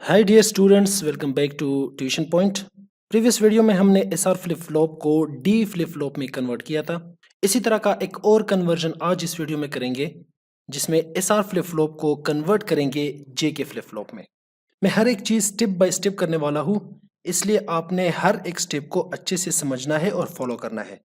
Hi dear students, welcome back to tuition point. Previous video में हमने S R flip flop को D flip flop में convert किया था। इसी तरह का एक और कन्वर्जन आज इस वीडियो में करेंगे जिसमें एस आर फ्लिप फ्लॉप को कन्वर्ट करेंगे जे के फ्लिप फ्लॉप में। मैं हर एक चीज़ स्टेप बाय स्टेप करने वाला हूँ, इसलिए आपने हर एक स्टेप को अच्छे से समझना है और फॉलो करना है।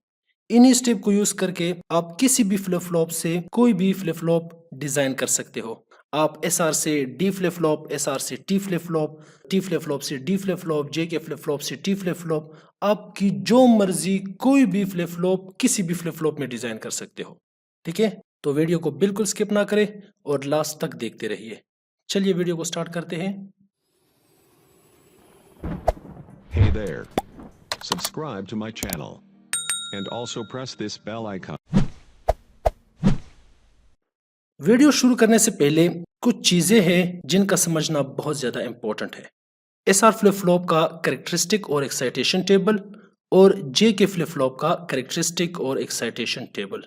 इन्हीं स्टेप को यूज करके आप किसी भी फ्लिप फ्लॉप से कोई भी फ्लिप फ्लॉप डिजाइन कर सकते हो। आप एस आर से D flip flop, S R से T flip flop, T flip flop से D flip flop, J K flip flop से टी फ्लिप फ्लॉप, आपकी जो मर्जी कोई भी फ्लिप फ्लॉप किसी भी फ्लिप फ्लॉप में डिजाइन कर सकते हो। ठीक है, तो वीडियो को बिल्कुल स्किप ना करें और लास्ट तक देखते रहिए। चलिए वीडियो को स्टार्ट करते हैं। Hey there. Subscribe to my channel. And also press this bell icon. Video शुरू करने से पहले कुछ चीजें हैं जिनका समझना बहुत ज्यादा इंपॉर्टेंट है। एस आर फ्लिप फ्लॉप का कैरेक्टरिस्टिक और एक्साइटेशन टेबल और जे के फ्लिप फ्लॉप का कैरेक्टरिस्टिक और एक्साइटेशन टेबल,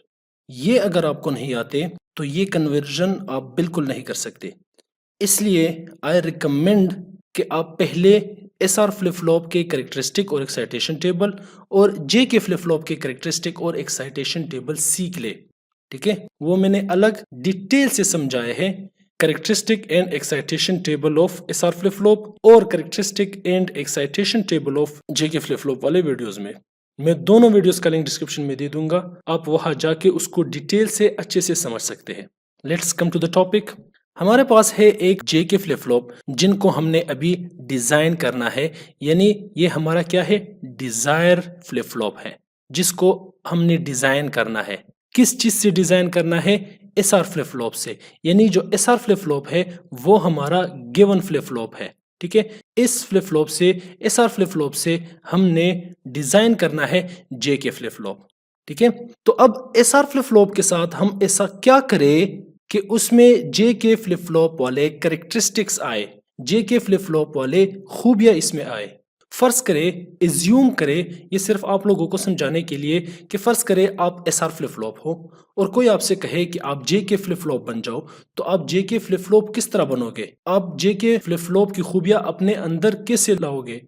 ये अगर आपको नहीं आते तो ये कन्वर्जन आप बिल्कुल नहीं कर सकते। इसलिए आई रिकमेंड कि आप पहले एस आर फ्लिप फ्लॉप के कैरेक्टरिस्टिक और एक्साइटेशन टेबल और जे के फ्लिप फ्लॉप के कैरेक्टरिस्टिक और एक्साइटेशन टेबल सीख ले। ठीक है, वो मैंने अलग डिटेल से समझाए हैं। Characteristic and excitation table of S R flip flop और characteristic and excitation table of J K flip flop वाले वीडियोस में मैं दोनों वीडियोस का लिंक डिस्क्रिप्शन में दे दूंगा। आप वहां जाके उसको डिटेल से अच्छे से समझ सकते हैं। Let's come to the topic. हमारे पास है एक जे के फ्लिप फ्लॉप जिनको हमने अभी डिजाइन करना है, यानी ये हमारा क्या है, डिजायर फ्लिप फ्लॉप है जिसको हमने डिजाइन करना है। किस चीज से डिजाइन करना है, एस आर फ्लिप फ्लॉप से। यानी जो एस आर फ्लिप फ्लॉप है वो हमारा गिवन फ्लिप फ्लॉप है। ठीक है, इस फ्लिप फ्लॉप से, एस आर फ्लिप फ्लॉप से हमने डिजाइन करना है जे के फ्लिप फ्लॉप। ठीक है, तो अब एस आर फ्लिप फ्लॉप के साथ हम ऐसा क्या करें कि उसमें जे के फ्लिप फ्लॉप वाले कैरेक्टरिस्टिक्स आए, जे के फ्लिप फ्लॉप वाले खूबियां इसमें आए। फर्ज करें, एज्यूम करें, ये सिर्फ आप लोगों को समझाने के लिए कि फर्ज करें आप एस आर फ्लिप फ्लॉप हो और कोई आपसे कहे कि आप जे के फ्लिप फ्लॉप बन जाओ, तो आप जे के फ्लिप फ्लॉप किस तरह बनोगे, आप जे के फ्लिप फ्लॉप की खूबियां अपने अंदर कैसे लाओगे?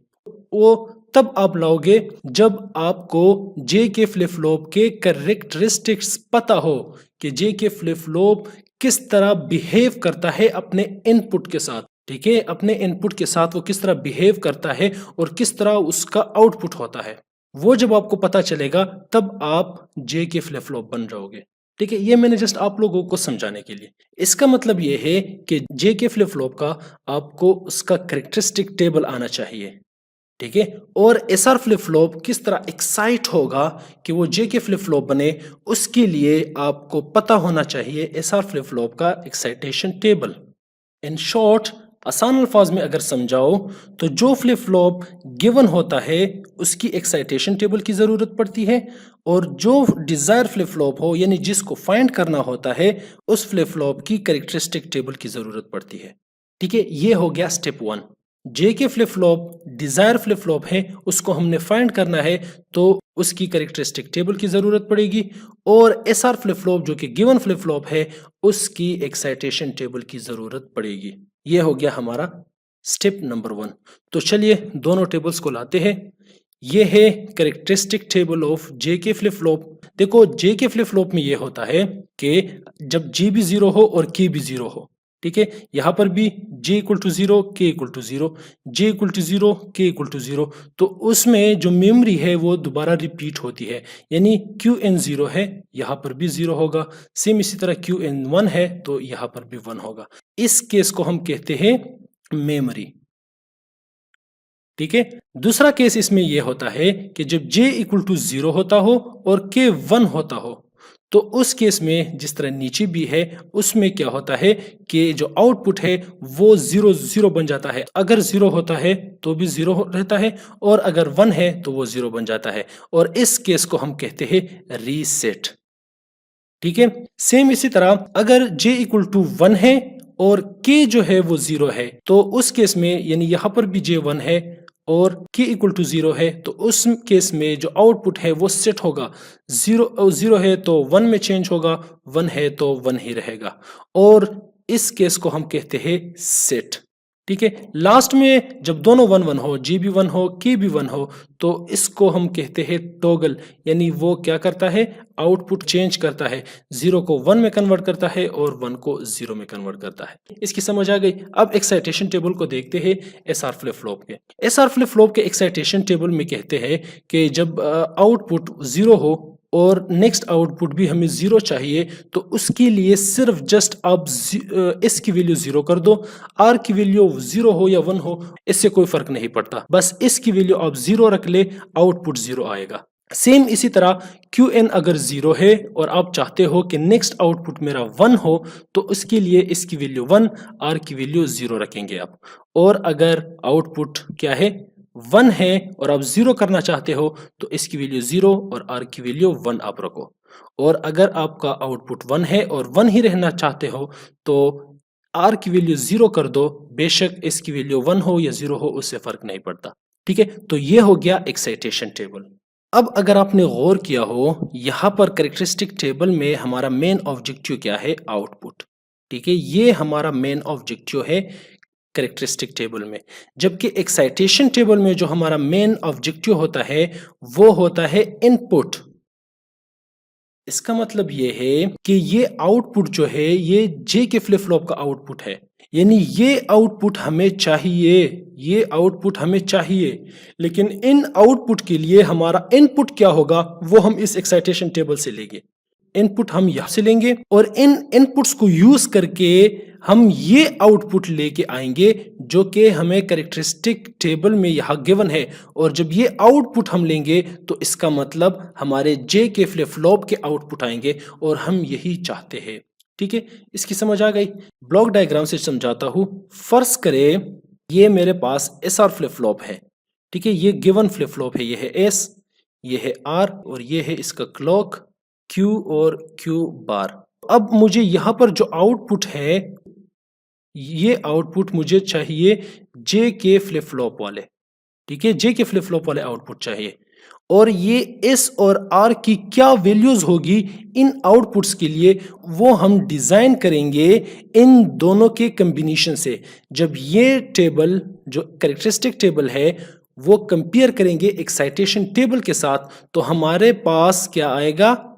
वो तब आप लाओगे जब आपको जे के फ्लिप फ्लॉप के कैरेक्टरिस्टिक्स पता हो कि जे के फ्लिप फ्लॉप किस तरह बिहेव करता है अपने इनपुट के साथ। ठीक है, अपने इनपुट के साथ वो किस तरह बिहेव करता है और किस तरह उसका आउटपुट होता है, वो जब आपको पता चलेगा तब आप जे के फ्लिप फ्लॉप बन जाओगे। ठीक है, ये मैंने जस्ट आप लोगों को समझाने के लिए। इसका मतलब ये है कि जे के फ्लिप फ्लॉप का आपको उसका कैरेक्टरिस्टिक टेबल आना चाहिए। ठीक है, और एस आर फ्लिप फ्लॉप किस तरह एक्साइट होगा कि वो जे के फ्लिप फ्लॉप बने, उसके लिए आपको पता होना चाहिए एस आर फ्लिप फ्लॉप का एक्साइटेशन टेबल। इन शॉर्ट, आसान अल्फाज में अगर समझाओ तो जो फ्लिप फ्लॉप गिवन होता है उसकी एक्साइटेशन टेबल की जरूरत पड़ती है, और जो डिजायर फ्लिप फ्लॉप हो यानी जिसको फाइंड करना होता है उस फ्लिप फ्लॉप की कैरेक्टरिस्टिक टेबल की जरूरत पड़ती है। ठीक है, ये हो गया step 1। J K flip flop desire flip flop है, उसको हमने फाइंड करना है तो उसकी कैरेक्टरिस्टिक टेबल की जरूरत पड़ेगी, और एस आर फ्लिप फ्लॉप जो कि गिवन फ्लिप फ्लॉप है उसकी एक्साइटेशन टेबल की जरूरत पड़ेगी। ये हो गया हमारा स्टेप नंबर 1। तो चलिए दोनों टेबल्स को लाते हैं। ये है characteristic table of J K flip flop. देखो, जे के फ्लिप फ्लॉप में ये होता है कि जब जी भी 0 हो और के भी 0 हो। ठीक है, यहां पर भी j equal to 0, k equal to 0, j equal to 0, k equal to 0, तो उसमें जो मेमोरी है वो दोबारा रिपीट होती है, यानी qn 0 है, यहां पर भी 0 होगा। सेम इसी तरह qn 1 है तो यहां पर भी 1 होगा। इस केस को हम कहते हैं मेमोरी। ठीक है, दूसरा केस इसमें यह होता है कि जब j इक्वल टू 0 होता हो और k 1 होता हो, तो उस केस में जिस तरह नीचे भी है उसमें क्या होता है कि जो आउटपुट है वो 0 0 बन जाता है। अगर 0 होता है तो भी 0 रहता है, और अगर 1 है तो वो 0 बन जाता है, और इस केस को हम कहते हैं रीसेट। ठीक है, सेम इसी तरह अगर j इक्वल टू 1 है और k जो है वो 0 है, तो उस केस में यानी यहां पर भी j 1 है और k इक्वल टू 0 है, तो उस केस में जो आउटपुट है वो सेट होगा। 0 है तो 1 में चेंज होगा, 1 है तो 1 ही रहेगा, और इस केस को हम कहते हैं सेट। ठीक है। लास्ट में जब दोनों 1 1 हो, G भी 1 हो, K भी 1 हो, तो इसको हम कहते हैं टॉगल, यानी वो क्या करता है, आउटपुट चेंज करता है, 0 को 1 में कन्वर्ट करता है और 1 को 0 में कन्वर्ट करता है। इसकी समझ आ गई। अब एक्साइटेशन टेबल को देखते हैं एसआर फ्लिप फ्लॉप के। एसआर फ्लिप फ्लॉप के एक्साइटेशन टेबल में कहते हैं कि जब आउटपुट 0 हो और नेक्स्ट आउटपुट भी हमें 0 चाहिए, तो उसके लिए सिर्फ जस्ट आप एस की वैल्यू 0 कर दो, आर की वैल्यू 0 हो या 1 हो, इससे कोई फर्क नहीं पड़ता, बस एस की वैल्यू आप 0 रख ले, आउटपुट 0 आएगा। सेम इसी तरह क्यू एन अगर 0 है और आप चाहते हो कि नेक्स्ट आउटपुट मेरा 1 हो, तो उसके लिए इसकी वैल्यू 1, आर की वैल्यू 0 रखेंगे आप। और अगर आउटपुट क्या है, 1 है और आप 0 करना चाहते हो, तो इसकी वैल्यू 0 और आर की वैल्यू 1 आप रखो। और अगर आपका आउटपुट 1 है और 1 ही रहना चाहते हो, तो आर की वैल्यू 0 कर दो, बेशक इसकी वैल्यू 1 हो या 0 हो, उससे फर्क नहीं पड़ता। ठीक है, तो ये हो गया एक्साइटेशन टेबल। अब अगर आपने गौर किया हो, यहाँ पर कैरेक्टरिस्टिक टेबल में हमारा मेन ऑब्जेक्टिव क्या है, आउटपुट। ठीक है, ये हमारा मेन ऑब्जेक्टिव है कैरेक्टरिस्टिक टेबल में। जबकि एक्साइटेशन टेबल में जो हमारा मेन ऑब्जेक्टिव होता है, वो होता है इनपुट। इसका मतलब ये है कि ये आउटपुट जो है, ये जे के फ्लिप फ्लॉप का आउटपुट है, यानी ये आउटपुट हमें चाहिए, ये आउटपुट हमें चाहिए। लेकिन इन आउटपुट के लिए हमारा इनपुट क्या होगा, वो हम इस एक्साइटेशन टेबल से लेंगे। इनपुट हम यहां से लेंगे और इन इनपुट्स को यूज करके हम ये आउटपुट लेके आएंगे जो कि हमें कैरेक्टरिस्टिक टेबल में यहाँ गिवन है। और जब ये आउटपुट हम लेंगे, तो इसका मतलब हमारे जे के फ्लिप फ्लॉप के आउटपुट आएंगे और हम यही चाहते हैं। ठीक है, इसकी समझ आ गई। ब्लॉक डायग्राम से समझाता हूं। फर्ज करें ये मेरे पास एस आर फ्लिप फ्लॉप है। ठीक है, ये गिवन फ्लिप फ्लॉप है, ये है एस, ये है आर और ये है इसका क्लॉक Q और Q बार। अब मुझे यहां पर जो आउटपुट है, ये आउटपुट मुझे चाहिए जे के फ्लिप फ्लॉप वाले। ठीक है, जे के फ्लिप फ्लॉप वाले आउटपुट चाहिए। और ये एस और आर की क्या वैल्यूज होगी इन आउटपुट्स के लिए, वो हम डिजाइन करेंगे इन दोनों के कॉम्बिनेशन से। जब ये टेबल जो कैरेक्टरिस्टिक टेबल है, वो कंपेयर करेंगे एक्साइटेशन टेबल के साथ, तो हमारे पास क्या आएगा,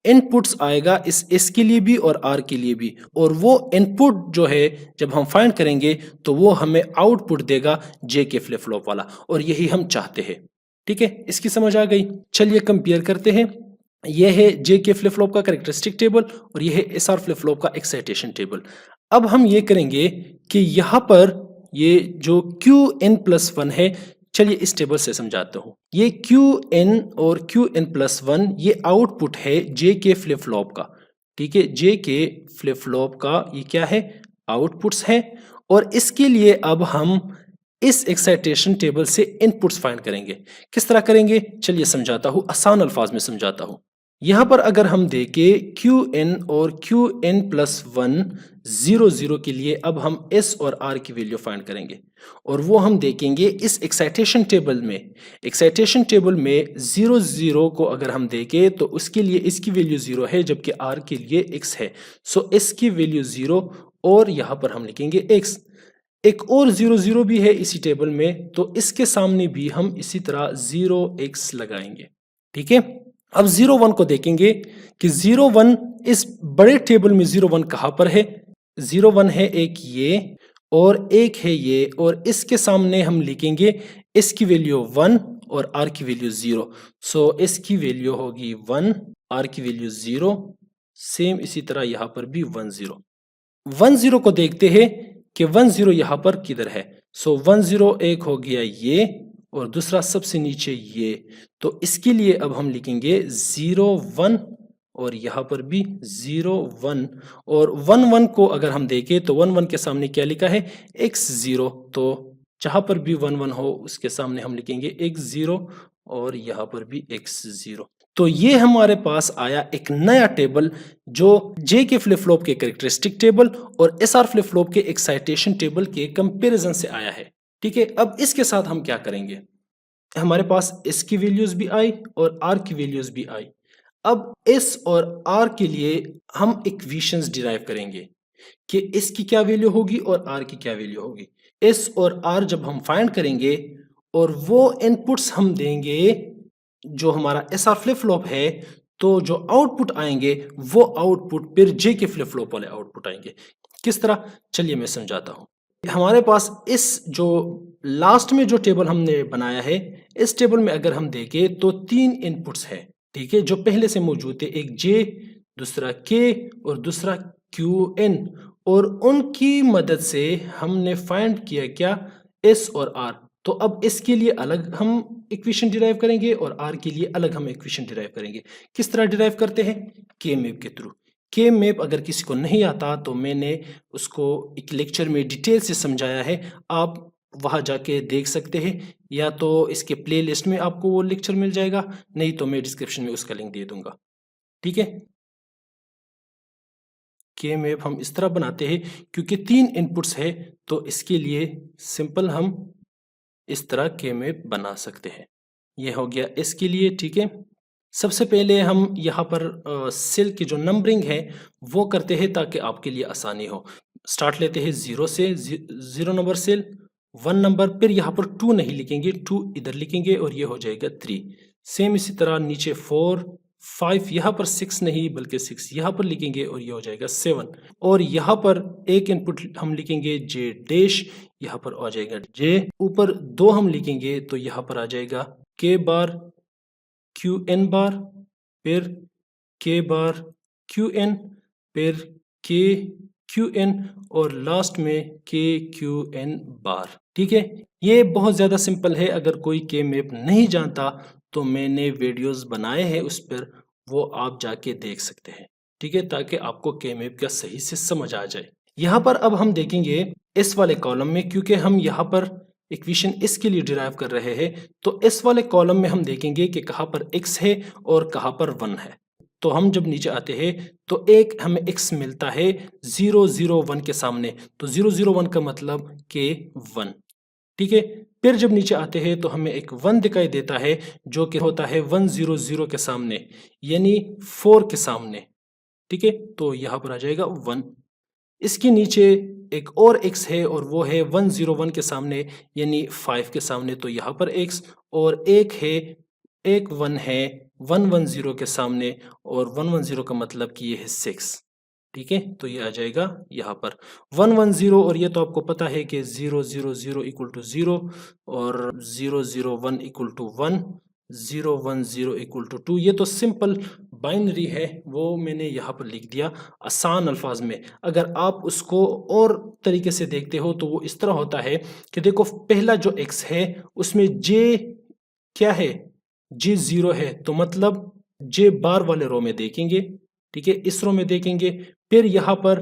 इनपुट्स आएगा इस एस के लिए भी और आर के लिए भी। और वो इनपुट जो है जब हम फाइंड करेंगे, तो वो हमें आउटपुट देगा जे के फ्लिप फ्लॉप वाला, और यही हम चाहते हैं। ठीक है, इसकी समझ आ गई। चलिए कंपेयर करते हैं। यह है जे के फ्लिप फ्लॉप का कैरेक्टरिस्टिक टेबल और यह है एस आर फ्लिप फ्लॉप का एक्साइटेशन टेबल। अब हम ये करेंगे कि यहाँ पर ये जो क्यू एन प्लस 1 है, चलिए इस टेबल से समझाता हूँ। ये क्यू एन और क्यू एन प्लस 1 ये आउटपुट है जे के फ्लिप फ्लॉप का। ठीक है, जे के फ्लिप फ्लॉप का ये क्या है, आउटपुट्स है। और इसके लिए अब हम इस एक्साइटेशन टेबल से इनपुट्स फाइंड करेंगे। किस तरह करेंगे, चलिए समझाता हूं, आसान अल्फाज में समझाता हूं। यहां पर अगर हम देखें क्यू एन और क्यू एन प्लस 1 0 0 के लिए, अब हम एस और आर की वैल्यू फाइंड करेंगे और वो हम देखेंगे इस एक्साइटेशन टेबल में। एक्साइटेशन टेबल में 0 0 को अगर हम देखें, तो उसके लिए इसकी वैल्यू 0 है, जबकि आर के लिए x है। सो एस की वैल्यू 0 और यहां पर हम लिखेंगे x। एक और 0 0 भी है इसी टेबल में, तो इसके सामने भी हम इसी तरह 0x लगाएंगे। ठीक है, अब 0 1 को देखेंगे कि 0 1 इस बड़े टेबल में 0 1 कहां पर है। 0 1 है एक ये और एक है ये, और इसके सामने हम लिखेंगे इसकी वैल्यू 1 और r की वैल्यू 0। सो इसकी वैल्यू होगी 1, r की वैल्यू 0। सेम इसी तरह यहां पर भी 1 0। 1 0 को देखते हैं कि 1 0 यहां पर किधर है। सो 1 0 एक हो गया ये और दूसरा सबसे नीचे ये, तो इसके लिए अब हम लिखेंगे 0 1 और यहां पर भी 0 1। और 1 1 को अगर हम देखें, तो 1 1 के सामने क्या लिखा है, x0। तो जहां पर भी 1 1 हो, उसके सामने हम लिखेंगे x0 और यहां पर भी x0। तो ये हमारे पास आया एक नया टेबल, जो जे के फ्लिप फ्लॉप के कैरेक्टरिस्टिक टेबल और एस आर फ्लिप फ्लॉप के एक्साइटेशन टेबल के कंपैरिजन से आया है। ठीक है, अब इसके साथ हम क्या करेंगे, हमारे पास एस की वैल्यूज भी आई और आर की वैल्यूज भी आई। अब एस और आर के लिए हम इक्वेशंस डिराइव करेंगे कि एस की क्या वैल्यू होगी और आर की क्या वैल्यू होगी। एस और आर जब हम फाइंड करेंगे और वो इनपुट्स हम देंगे जो हमारा एस आर फ्लिप फ्लॉप है, तो जो आउटपुट आएंगे वो आउटपुट फिर जे के फ्लिप फ्लॉप वाले आउटपुट आएंगे। किस तरह, चलिए मैं समझाता हूँ। हमारे पास इस जो लास्ट में जो टेबल हमने बनाया है, इस टेबल में अगर हम देखें तो 3 इनपुट्स है, ठीक है, जो पहले से मौजूद थे, एक जे, दूसरा के और दूसरा क्यू एन, और उनकी मदद से हमने फाइंड किया क्या, एस और आर। तो अब इसके लिए अलग हम इक्वेशन डिराइव करेंगे और आर के लिए अलग हम इक्वेशन डिराइव करेंगे। किस तरह डिराइव करते हैं, के मैप के थ्रू। के मैप अगर किसी को नहीं आता तो मैंने उसको एक लेक्चर में डिटेल से समझाया है, आप वहां जाके देख सकते हैं, या तो इसके प्लेलिस्ट में आपको वो लेक्चर मिल जाएगा, नहीं तो मैं डिस्क्रिप्शन में उसका लिंक दे दूंगा, ठीक है। के मैप हम इस तरह बनाते हैं क्योंकि 3 इनपुट्स है, तो इसके लिए सिंपल हम इस तरह के मैप बना सकते हैं। ये हो गया इसके लिए, ठीक है। सबसे पहले हम यहाँ पर सेल की जो नंबरिंग है वो करते हैं ताकि आपके लिए आसानी हो। स्टार्ट लेते हैं 0 से, 0 नंबर सेल, 1 नंबर, फिर यहाँ पर 2 नहीं लिखेंगे, 2 इधर लिखेंगे और ये हो जाएगा 3। सेम इसी तरह नीचे 4, 5, यहाँ पर 6 नहीं बल्कि 6 यहाँ पर लिखेंगे और ये हो जाएगा 7। और यहाँ पर एक इनपुट हम लिखेंगे जे डैश, यहाँ पर आ जाएगा जे, ऊपर 2 हम लिखेंगे तो यहाँ पर आ जाएगा के बार क्यू एन बार, फिर के बार क्यू एन, फिर के क्यू एन और लास्ट में के क्यू एन बार, ठीक है। ये बहुत ज़्यादा सिंपल है, अगर कोई के मैप नहीं जानता तो मैंने वीडियोस बनाए हैं उस पर, वो आप जाके देख सकते हैं, ठीक है, ताकि आपको के मैप का सही से समझ आ जाए। यहाँ पर अब हम देखेंगे इस वाले कॉलम में, क्योंकि हम यहाँ पर इक्वेशन इसके लिए डिराइव कर रहे हैं, तो इस वाले कॉलम में हम देखेंगे कि कहाँ पर x है और कहाँ पर 1 है। तो हम जब नीचे आते हैं तो एक हमें x मिलता है 0 0 1 के सामने, तो 0 0 1 का मतलब के 1, ठीक है। फिर जब नीचे आते हैं तो हमें एक 1 दिखाई देता है जो कि होता है 1 0 0 के सामने, यानी 4 के सामने, ठीक है, तो यहाँ पर आ जाएगा 1। इसके नीचे एक और x है और वो है 1 0 1 के सामने, यानी 5 के सामने, तो यहाँ पर x, और एक है, एक 1 है 1 1 0 के सामने, और 1 1 0 का मतलब कि ये है 6, ठीक है, तो ये आ जाएगा यहाँ पर 1 1 0, और ये तो आपको पता है कि 0 0 0 इक्वल टू 0 और 0 0 1 इक्वल टू 1, 0 1 0 इक्वल टू 2। ये तो सिंपल बाइनरी है, वो मैंने यहाँ पर लिख दिया आसान अल्फाज में। अगर आप उसको और तरीके से देखते हो तो वो इस तरह होता है कि देखो, पहला जो x है उसमें j क्या है, j 0 है, तो मतलब j बार वाले रो में देखेंगे, ठीक है, इस रो में देखेंगे, फिर यहाँ पर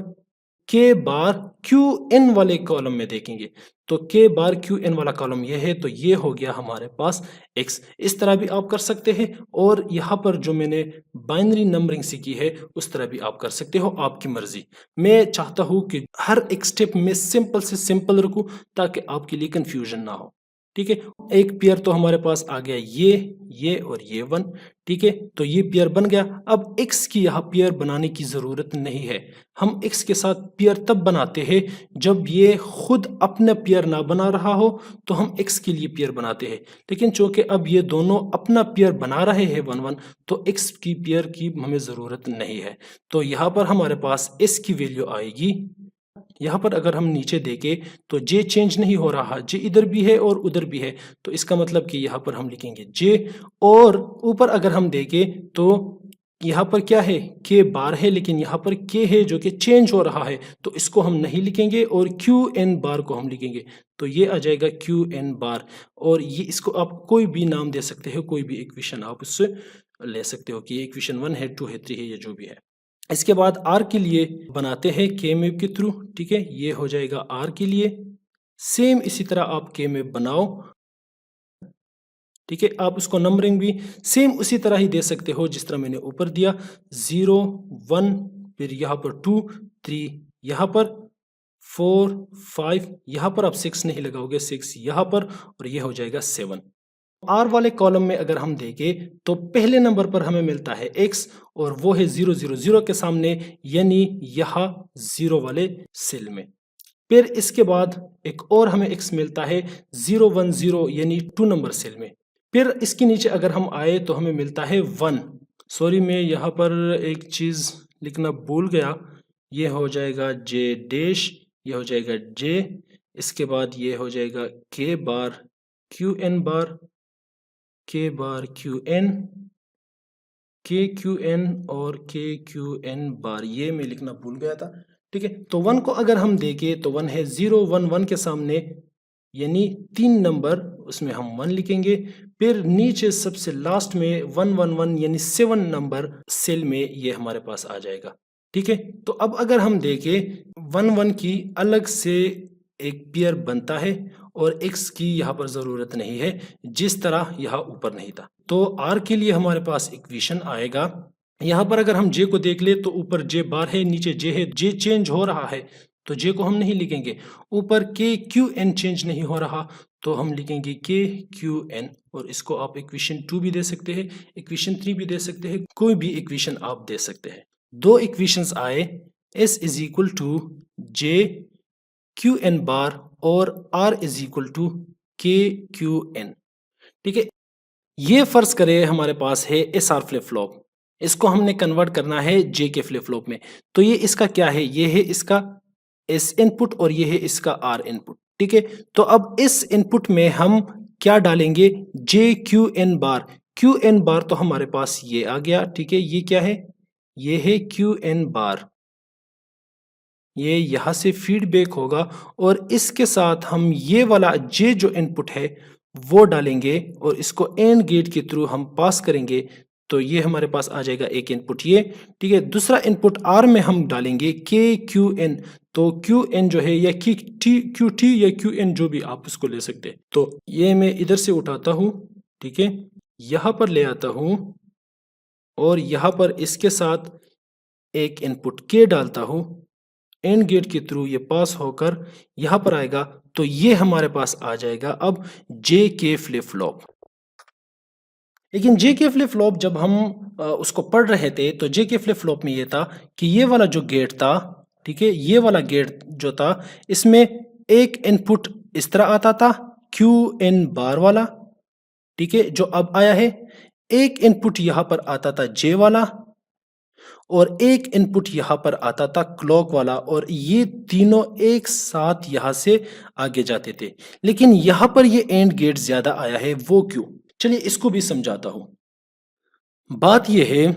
के बार क्यू एन वाले कॉलम में देखेंगे, तो के बार क्यू एन वाला कॉलम ये है, तो ये हो गया हमारे पास x। इस तरह भी आप कर सकते हैं, और यहाँ पर जो मैंने बाइनरी नंबरिंग सीखी है उस तरह भी आप कर सकते हो, आपकी मर्जी। मैं चाहता हूँ कि हर एक स्टेप में सिंपल से सिंपल रखूँ ताकि आपके लिए कंफ्यूजन ना हो, ठीक है। एक पेयर तो हमारे पास आ गया ये और ये 1, ठीक है, तो ये पेयर बन गया। अब x की यहाँ पेयर बनाने की जरूरत नहीं है, हम x के साथ पेयर तब बनाते हैं जब ये खुद अपना पेयर ना बना रहा हो, तो हम x के लिए पेयर बनाते हैं। लेकिन चूंकि अब ये दोनों अपना पेयर बना रहे हैं 1 1, तो x की पेयर की हमें जरूरत नहीं है, तो यहाँ पर हमारे पास s की वैल्यू आएगी। यहाँ पर अगर हम नीचे देखें तो j चेंज नहीं हो रहा, j इधर भी है और उधर भी है, तो इसका मतलब कि यहाँ पर हम लिखेंगे j, और ऊपर अगर हम देखें तो यहाँ पर क्या है, k बार है, लेकिन यहाँ पर k है जो कि चेंज हो रहा है, तो इसको हम नहीं लिखेंगे और q n बार को हम लिखेंगे, तो ये आ जाएगा q n बार। और ये इसको आप कोई भी नाम दे सकते हो, कोई भी इक्वेशन आप उससे ले सकते हो कि ये इक्वेशन 1 है, 2 है, 3 है, ये जो भी है। इसके बाद आर के लिए बनाते हैं के मैप के थ्रू, ठीक है, ये हो जाएगा आर के लिए। सेम इसी तरह आप के मैप बनाओ, ठीक है, आप उसको नंबरिंग भी सेम उसी तरह ही दे सकते हो जिस तरह मैंने ऊपर दिया, 0 1, फिर यहाँ पर 2 3, यहाँ पर 4 5, यहाँ पर आप 6 नहीं लगाओगे, 6 यहाँ पर, और ये हो जाएगा 7। आर वाले कॉलम में अगर हम देखें तो पहले नंबर पर हमें मिलता है x, और वो है 0 0 0 के सामने, यानी यहाँ 0 वाले सेल में। फिर इसके बाद एक और हमें x मिलता है 010 यानी 2 नंबर सेल में। फिर इसके नीचे अगर हम आए तो हमें मिलता है 1। सॉरी, मैं यहाँ पर एक चीज़ लिखना भूल गया। ये हो जाएगा J डैश, ये हो जाएगा J, इसके बाद ये हो जाएगा K बार QN बार, K बार QN, KQN और KQN बार, ये मैं लिखना भूल गया था। ठीक है, तो 1 को अगर हम देखें तो 1 है 011 के सामने, यानी 3 नंबर, उसमें हम 1 लिखेंगे। फिर नीचे सबसे लास्ट में 111 यानी 7 नंबर सेल में ये हमारे पास आ जाएगा। ठीक है, तो अब अगर हम देखें 11 की अलग से एक पेयर बनता है और x की यहाँ पर ज़रूरत नहीं है, जिस तरह यहाँ ऊपर नहीं था। तो r के लिए हमारे पास इक्वेशन आएगा। यहाँ पर अगर हम j को देख ले तो ऊपर j बार है, नीचे j है। j चेंज हो रहा है तो j को हम नहीं लिखेंगे। ऊपर k q n चेंज नहीं हो रहा तो हम लिखेंगे k q n, और इसको आप इक्वेशन 2 भी दे सकते हैं, इक्वेशन 3 भी दे सकते हैं, कोई भी इक्वेशन आप दे सकते हैं। दो इक्वेशंस आए, s is equal to j Q N bar और r is equal to K Q N. ठीक है, ये फर्ज करे हमारे पास है एस आर फ्लिप फ्लॉप, इसको हमने कन्वर्ट करना है जे के फ्लिप फ्लॉप में। तो ये इसका क्या है, ये है इसका एस इनपुट और ये है इसका आर इनपुट। ठीक है, तो अब इस इनपुट में हम क्या डालेंगे, जे क्यू एन बार। क्यू एन बार तो हमारे पास ये आ गया। ठीक है, ये क्या है, ये है क्यू एन बार, ये यहां से फीडबैक होगा और इसके साथ हम ये वाला जे जो इनपुट है वो डालेंगे और इसको एंड गेट के थ्रू हम पास करेंगे। तो ये हमारे पास आ जाएगा एक इनपुट ये। ठीक है, दूसरा इनपुट आर में हम डालेंगे के क्यू एन। तो क्यू एन जो है या क्यू टी या क्यू एन, जो भी आप उसको ले सकते हैं। तो ये मैं इधर से उठाता हूं, ठीक है, यहां पर ले आता हूं और यहां पर इसके साथ एक इनपुट के डालता हूं, एंड गेट के थ्रू ये पास होकर यहां पर आएगा। तो ये हमारे पास आ जाएगा अब जे के फ्लिप फ्लॉप। लेकिन जे के फ्लिप फ्लॉप जब हम उसको पढ़ रहे थे तो जे के फ्लिप फ्लॉप में ये था कि ये वाला जो गेट था, ठीक है, ये वाला गेट जो था इसमें एक इनपुट इस तरह आता था क्यू एन बार वाला, ठीक है, जो अब आया है। एक इनपुट यहां पर आता था जे वाला और एक इनपुट यहां पर आता था क्लॉक वाला, और ये तीनों एक साथ यहां से आगे जाते थे। लेकिन यहां पर ये एंड गेट ज्यादा आया है, वो क्यों? चलिए इसको भी समझाता हूं। बात यह है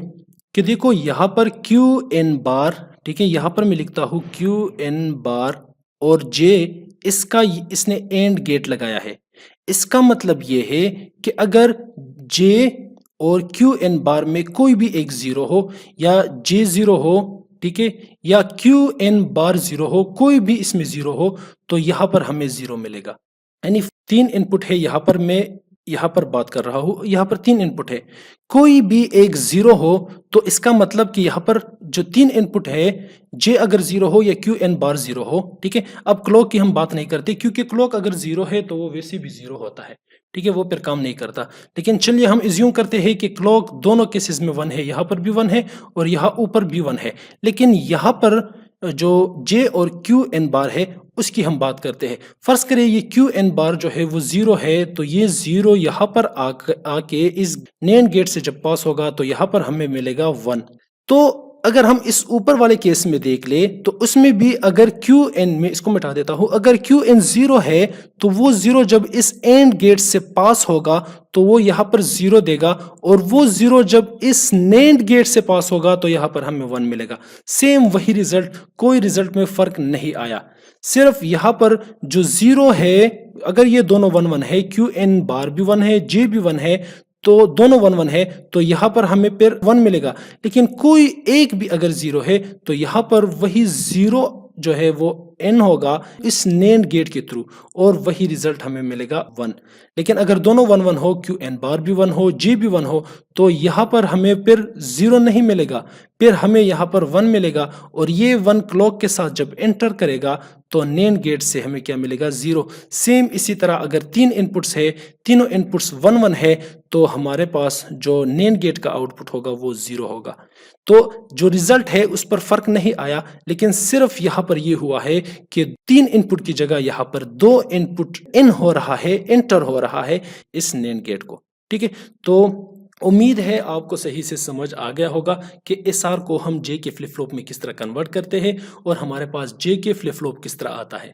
कि देखो यहां पर क्यू एन बार, ठीक है, यहां पर मैं लिखता हूं क्यू एन बार और जे, इसका इसने एंड गेट लगाया है। इसका मतलब यह है कि अगर जे और क्यू एन बार में कोई भी एक जीरो हो या जे जीरो हो, ठीक है, या क्यू एन बार जीरो हो, कोई भी इसमें जीरो हो, तो यहां पर हमें जीरो मिलेगा। यानी 3 इनपुट है, यहां पर मैं यहां पर बात कर रहा हूं, यहां पर 3 इनपुट है, कोई भी एक जीरो हो तो इसका मतलब कि यहां पर जो 3 इनपुट है, जे अगर जीरो हो या क्यू एन बार जीरो हो, ठीक है। अब क्लॉक की हम बात नहीं करते क्योंकि क्लॉक अगर जीरो है तो वो वैसे भी जीरो होता है, ठीक है, वो फिर काम नहीं करता। लेकिन चलिए हम इज्यूम करते हैं कि क्लॉक दोनों केसेस में 1 है, यहां पर भी 1 है और यहां ऊपर भी 1 है। लेकिन यहां पर जो जे और क्यू एन बार है उसकी हम बात करते हैं। फर्ज करें ये क्यू एन बार जो है वो जीरो है, तो ये जीरो यहाँ पर आके इस नैंड गेट से जब पास होगा तो यहाँ पर हमें मिलेगा 1। तो अगर हम इस ऊपर वाले केस में देख ले तो उसमें भी अगर क्यू एन में, इसको मिटा देता हूं, अगर क्यू एन जीरो है तो वो जीरो जब इस एंड गेट से पास होगा तो वो यहाँ पर जीरो देगा, और वो जीरो जब इस नैंड गेट से पास होगा तो यहाँ पर हमें 1 मिलेगा। सेम वही रिजल्ट, कोई रिजल्ट में फर्क नहीं आया। सिर्फ यहाँ पर जो जीरो है, अगर ये दोनों 1 1 है, क्यू एन बार भी 1 है, जे भी 1 है, तो दोनों 1 1 है, तो यहां पर हमें फिर 1 मिलेगा। लेकिन कोई एक भी अगर जीरो है तो यहां पर वही जीरो जो है वो एन होगा इस नैंड गेट के थ्रू, और वही रिजल्ट हमें मिलेगा 1। लेकिन अगर दोनों 1 1 हो, क्यू एन बार भी 1 हो, जे भी 1 हो, तो यहां पर हमें फिर जीरो नहीं मिलेगा, फिर हमें यहां पर 1 मिलेगा, और ये 1 क्लॉक के साथ जब एंटर करेगा तो नैंड गेट से हमें क्या मिलेगा, 0। सेम इसी तरह अगर 3 इनपुट्स है, तीनों इनपुट्स 1 1 है, तो हमारे पास जो नैंड गेट का आउटपुट होगा वो 0 होगा। तो जो रिजल्ट है उस पर फर्क नहीं आया, लेकिन सिर्फ यहाँ पर ये हुआ है कि 3 इनपुट की जगह यहाँ पर 2 इनपुट इन हो रहा है, एंटर हो रहा है इस NAND गेट को। ठीक है, तो उम्मीद है आपको सही से समझ आ गया होगा कि SR को हम JK फ्लिप फ्लॉप में किस तरह कन्वर्ट करते हैं और हमारे पास JK फ्लिप फ्लॉप किस तरह आता है।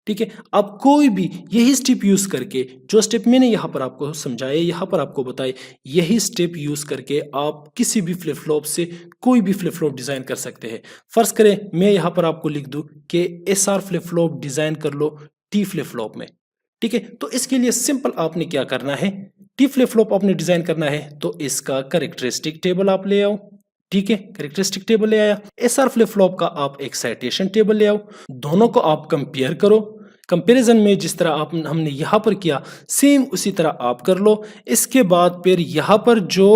ठीक है, अब कोई भी यही स्टेप यूज करके, जो स्टेप मैंने यहाँ पर आपको समझाए, यहाँ पर आपको बताए, यही स्टेप यूज करके आप किसी भी फ्लिप फ्लॉप से कोई भी फ्लिप फ्लॉप डिजाइन कर सकते हैं। फर्ज करें मैं यहाँ पर आपको लिख दूं कि SR फ्लिप फ्लॉप डिजाइन कर लो T फ्लिप फ्लॉप में। ठीक है, तो इसके लिए सिंपल आपने क्या करना है, T फ्लिप फ्लॉप आपने डिजाइन करना है तो इसका कैरेक्टरिस्टिक टेबल आप ले आओ। ठीक है, कैरेक्टरिस्टिक टेबल ले आया। SR फ्लिप फ्लॉप का आप एक्साइटेशन टेबल ले आओ, दोनों को आप कंपेयर करो। कंपैरिजन में जिस तरह आप हमने यहाँ पर किया सेम उसी तरह आप कर लो। इसके बाद फिर यहाँ पर जो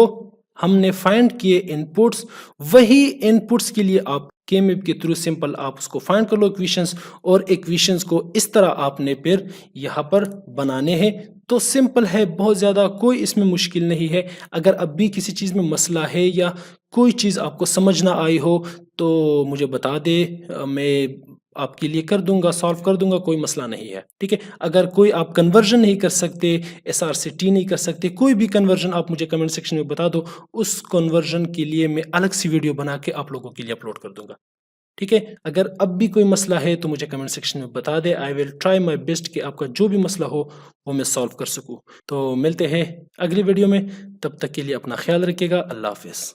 हमने फाइंड किए इनपुट्स, वही इनपुट्स के लिए आप K-मैप के थ्रू सिंपल आप उसको फाइंड कर लो इक्वेशंस, और इक्वेशंस को इस तरह आपने फिर यहाँ पर बनाने हैं। तो सिंपल है, बहुत ज़्यादा कोई इसमें मुश्किल नहीं है। अगर अब भी किसी चीज़ में मसला है या कोई चीज़ आपको समझ ना आई हो तो मुझे बता दे, मैं आपके लिए कर दूंगा, सॉल्व कर दूंगा, कोई मसला नहीं है। ठीक है, अगर कोई आप कन्वर्जन नहीं कर सकते, SR से T नहीं कर सकते, कोई भी कन्वर्जन आप मुझे कमेंट सेक्शन में बता दो, उस कन्वर्जन के लिए मैं अलग सी वीडियो बना के आप लोगों के लिए अपलोड कर दूंगा। ठीक है, अगर अब भी कोई मसला है तो मुझे कमेंट सेक्शन में बता दे। I will try my best कि आपका जो भी मसला हो वो मैं सॉल्व कर सकूँ। तो मिलते हैं अगली वीडियो में, तब तक के लिए अपना ख्याल रखिएगा। अल्लाह हाफिज़।